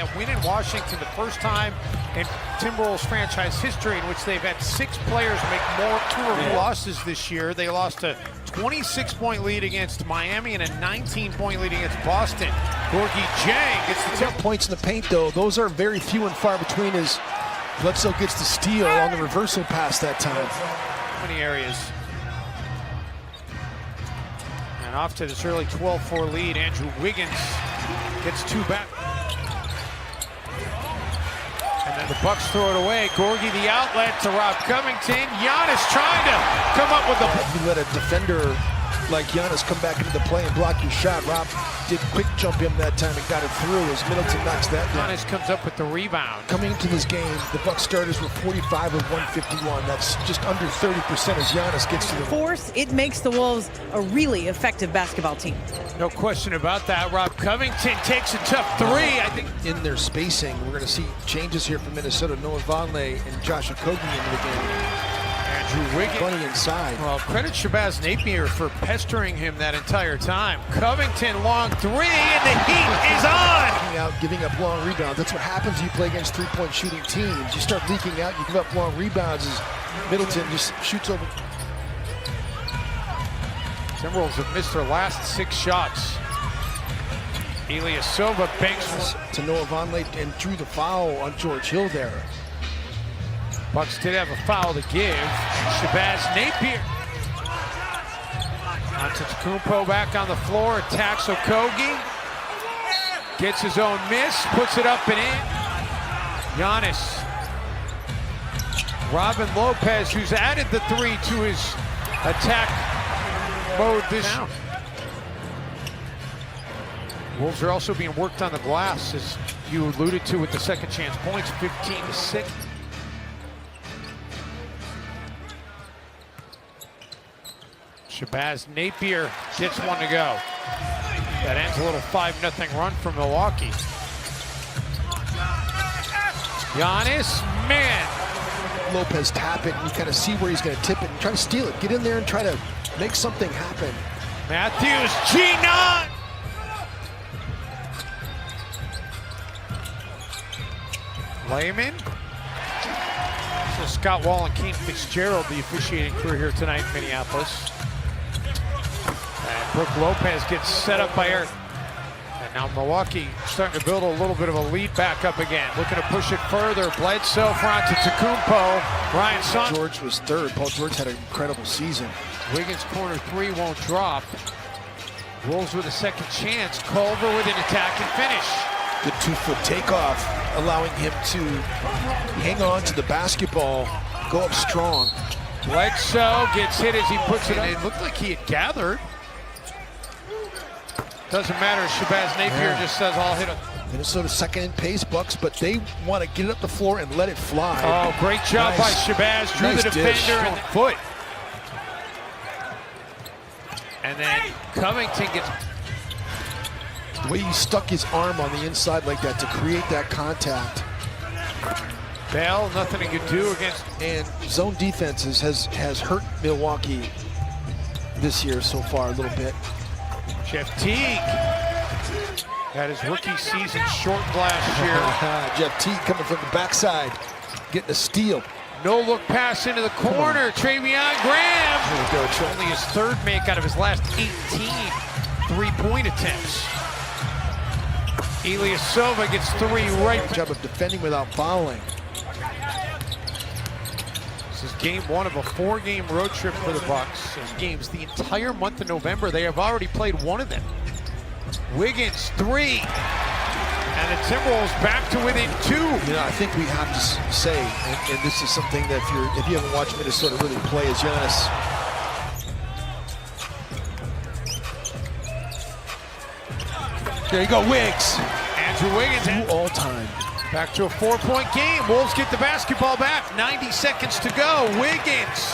a win in Washington, the first time in Timberwolves franchise history in which they've had 6 players make more losses this year. They lost a 26-point lead against Miami and a 19-point lead against Boston. Gorgui Dieng gets the points in the paint, though. Those are very few and far between as Bledsoe gets the steal on the reversal pass that time. Many areas. And off to this early 12-4 lead, Andrew Wiggins gets 2 back. And then the Bucks throw it away. Gorgui the outlet to Rob Covington. Giannis trying to come up with the... You let a defender like Giannis come back into the play and block your shot. Rob did quick jump in that time and got it through as Middleton knocks that down. Giannis comes up with the rebound. Coming into this game, the Bucks starters were 45 of 151. That's just under 30% as Giannis gets to the force. It makes the Wolves a really effective basketball team. No question about that. Rob Covington takes a tough 3. I think in their spacing, we're going to see changes here from Minnesota. Noah Vonleh and Josh Okogie into the game. Andrew Wiggins. Funny inside. Well, credit Shabazz Napier for pestering him that entire time. Covington, long 3, and the heat is on! Out, giving up long rebounds. That's what happens when you play against 3-point shooting teams. You start leaking out, you give up long rebounds as Middleton just shoots over. Timberwolves have missed their last 6 shots. Ilyasova banks to Noah Vonleh and drew the foul on George Hill there. Bucks did have a foul to give. Shabazz Napier. Antetokounmpo back on the floor, attacks Okogie. Gets his own miss, puts it up and in. Giannis. Robin Lopez, who's added the 3 to his attack mode this year. Wolves are also being worked on the glass, as you alluded to with the second chance points, 15-6. Shabazz Napier gets one to go. That ends a little 5-0 run for Milwaukee. Giannis, man. Lopez tap it, and you kind of see where he's going to tip it and try to steal it. Get in there and try to make something happen. Matthews, G9. Layman. So Scott Wall and Kane Fitzgerald, the officiating crew here tonight in Minneapolis. And Brook Lopez gets set up by Eric. And now Milwaukee starting to build a little bit of a lead back up again. Looking to push it further. Bledsoe for Antetokounmpo. Ryan Saunders. George was 3rd. Paul George had an incredible season. Wiggins corner 3 won't drop. Wolves with a second chance. Culver with an attack and finish. Good 2-foot takeoff, allowing him to hang on to the basketball, go up strong. Bledsoe gets hit as he puts it in. It looked like he had gathered. Doesn't matter. Shabazz Napier just says, I'll hit him. Minnesota second in pace, Bucks, but they want to get it up the floor and let it fly. Oh, great job by Shabazz. Drew the defender and the foot. And then Covington gets... The way he stuck his arm on the inside like that to create that contact. Bell, nothing he could do against. And zone defenses has hurt Milwaukee this year so far a little bit. Jeff Teague had his rookie season shortened last year. Jeff Teague coming from the backside, getting a steal. No look pass into the corner. Treveon Graham. Here we go, only his 3rd make out of his last 18 3-point attempts. Ilyasova gets 3 right. Good job of defending without fouling. This is game 1 of a 4-game road trip for the Bucks. Those games the entire month of November. They have already played 1 of them. Wiggins 3. And the Timberwolves back to within 2. You know, I think we have to say, and this is something that if you haven't watched Minnesota really play as Giannis. There you go, Wiggs. Andrew Wiggins. All time. Back to a 4-point game. Wolves get the basketball back. 90 seconds to go. Wiggins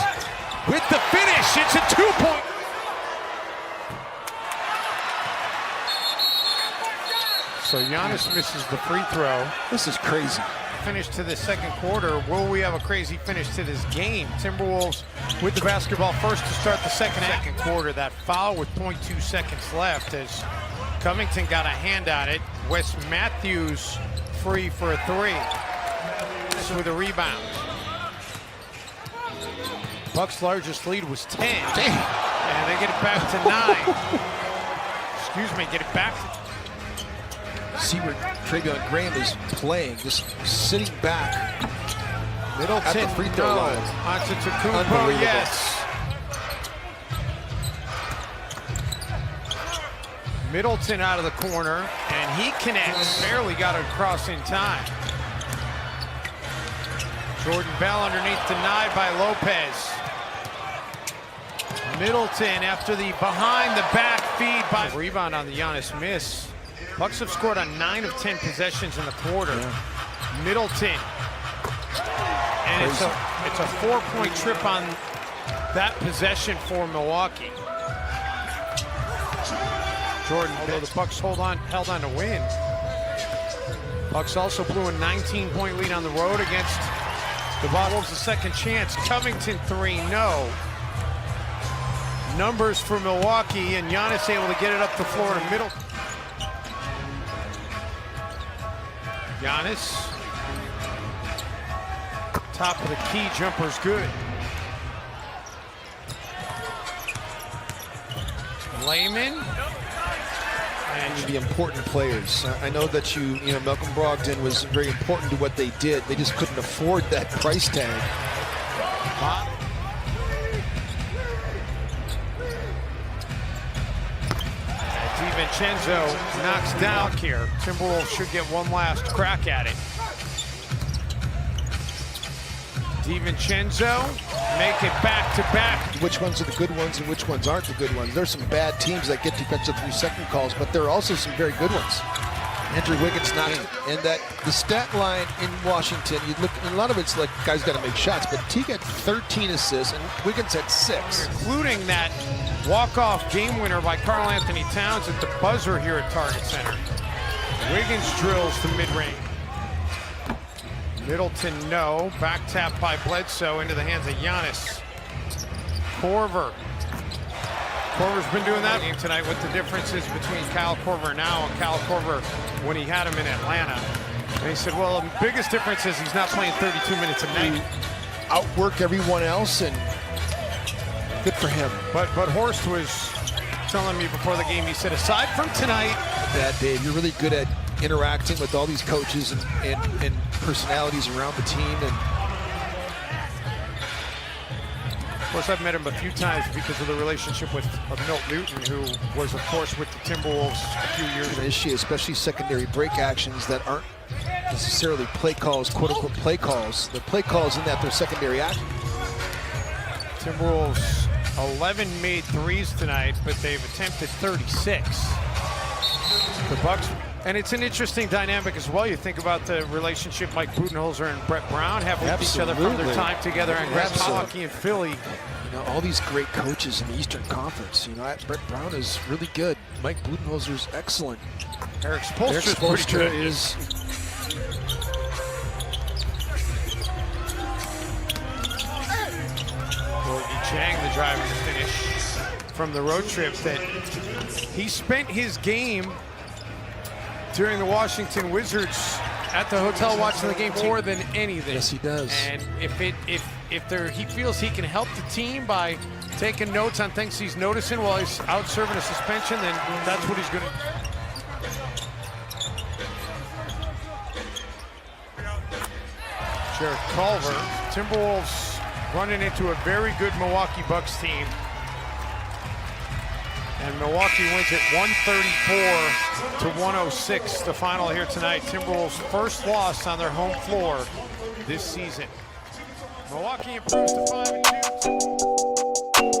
with the finish. It's a 2-point. So Giannis misses the free throw. This is crazy. Finish to the second quarter. Will we have a crazy finish to this game? Timberwolves with the basketball first to start the second quarter. That foul with 0.2 seconds left as Covington got a hand on it. Wes Matthews free for a three. This with a rebound. Bucks' largest lead was 10. And they get it back to 9. Excuse me, get it back. See where Travion Graham is playing, just sitting back. Middleton, at the free throw line. Onto Tacumbo, yes. Middleton out of the corner, and he connects. Barely got it across in time. Jordan Bell underneath, denied by Lopez. Middleton after the behind-the-back feed by rebound on the Giannis miss. Bucks have scored on 9 of 10 possessions in the quarter. Yeah. Middleton. And it's a 4-point trip on that possession for Milwaukee. Jordan, although the Bucks held on to win. Bucks also blew a 19-point lead on the road against the Wolves. A second chance. Covington 3, no. Numbers for Milwaukee, and Giannis able to get it up the floor to middle. Giannis. Top of the key, jumper's good. Layman. And the important players. I know that you know, Malcolm Brogdon was very important to what they did. They just couldn't afford that price tag. DiVincenzo knocks down here. Timberwolves should get one last crack at it. DiVincenzo make it back-to-back. Which ones are the good ones and which ones aren't the good ones? There's some bad teams that get defensive 3-second calls, but there are also some very good ones. Andrew Wiggins not in. And that the stat line in Washington, you look, and a lot of it's like guys got to make shots, but Teague had 13 assists and Wiggins had 6. Including that walk-off game winner by Karl Anthony Towns at the buzzer here at Target Center. Wiggins drills the mid-range. Middleton, no. Back tap by Bledsoe into the hands of Giannis. Korver. Korver's been doing that game tonight. What the differences between Kyle Korver now and Kyle Korver when he had him in Atlanta. And he said, well, the biggest difference is he's not playing 32 minutes a night. Outwork everyone else, and good for him. But Horst was telling me before the game, he said, aside from tonight, that Dave, you're really good at interacting with all these coaches and personalities around the team. And of course, I've met him a few times because of the relationship with Milt Newton, who was, of course, with the Timberwolves a few years ago. Especially secondary break actions that aren't necessarily play calls, quote-unquote play calls. The play calls in that they're secondary action. Timberwolves 11 made threes tonight, but they've attempted 36. The Bucks, and it's an interesting dynamic as well. You think about the relationship Mike Budenholzer and Brett Brown have with each other from their time together in Milwaukee and Philly. You know, all these great coaches in the Eastern Conference. You know, Brett Brown is really good. Mike Budenholzer's excellent. Eric Spoelstra is. Chang, the driving to finish from the road trip, that he spent his game during the Washington Wizards at the hotel watching the game more than anything. Yes, he does. And if he feels he can help the team by taking notes on things he's noticing while he's out serving a suspension, then that's what he's going to. Jared Culver, Timberwolves running into a very good Milwaukee Bucks team. And Milwaukee wins it 134-106, the final here tonight. Timberwolves' first loss on their home floor this season. Milwaukee improves to 5-2.